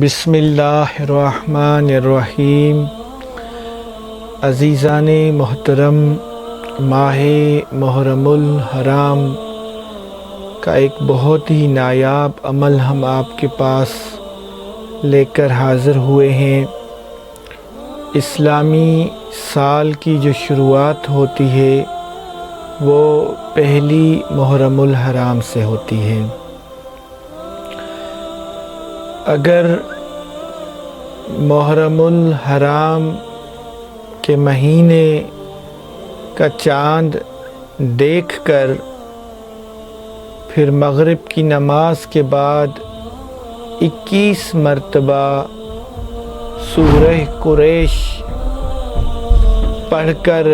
بسم اللہ الرحمن الرحیم۔ عزیزان محترم، ماہ محرم الحرام کا ایک بہت ہی نایاب عمل ہم آپ کے پاس لے کر حاضر ہوئے ہیں۔ اسلامی سال کی جو شروعات ہوتی ہے وہ پہلی محرم الحرام سے ہوتی ہے۔ اگر محرم الحرام کے مہینے کا چاند دیکھ کر پھر مغرب کی نماز کے بعد 21 مرتبہ سورہ قریش پڑھ کر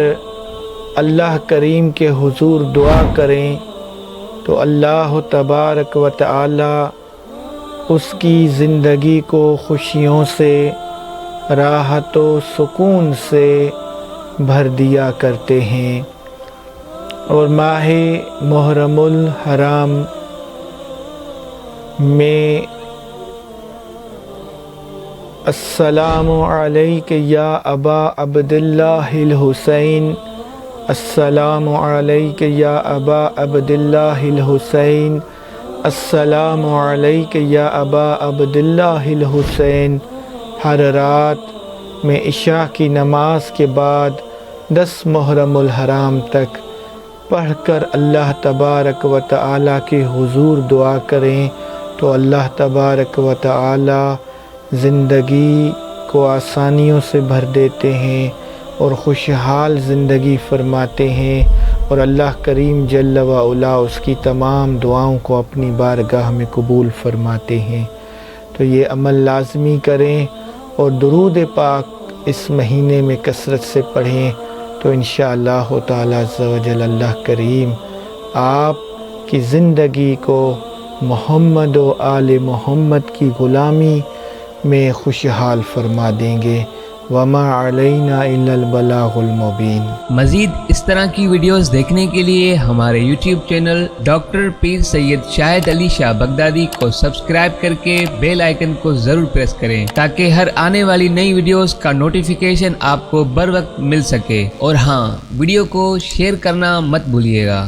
اللہ کریم کے حضور دعا کریں تو اللہ تبارک و تعالی اس کی زندگی کو خوشیوں سے، راحت و سکون سے بھر دیا کرتے ہیں۔ اور ماہ محرم الحرام میں السلام علیک یا ابا عبداللہ الحسین، السلام علیک یا ابا عبداللہ الحسین، السلام علیک یا ابا عبداللہ الحسین ہر رات میں عشاء کی نماز کے بعد 10 محرم الحرام تک پڑھ کر اللہ تبارک و تعالی کے حضور دعا کریں تو اللہ تبارک و تعالی زندگی کو آسانیوں سے بھر دیتے ہیں اور خوشحال زندگی فرماتے ہیں، اور اللہ کریم جل و علا اس کی تمام دعاؤں کو اپنی بارگاہ میں قبول فرماتے ہیں۔ تو یہ عمل لازمی کریں اور درود پاک اس مہینے میں کثرت سے پڑھیں تو انشاءاللہ تعالی عز و جل اللہ کریم آپ کی زندگی کو محمد و آل محمد کی غلامی میں خوشحال فرما دیں گے۔ وما علینا الا البلاغ المبین۔ مزید اس طرح کی ویڈیوز دیکھنے کے لیے ہمارے یوٹیوب چینل ڈاکٹر پیر سید شاہد علی شاہ بغدادی کو سبسکرائب کر کے بیل آئیکن کو ضرور پریس کریں تاکہ ہر آنے والی نئی ویڈیوز کا نوٹیفیکیشن آپ کو بر وقت مل سکے، اور ہاں، ویڈیو کو شیئر کرنا مت بھولیے گا۔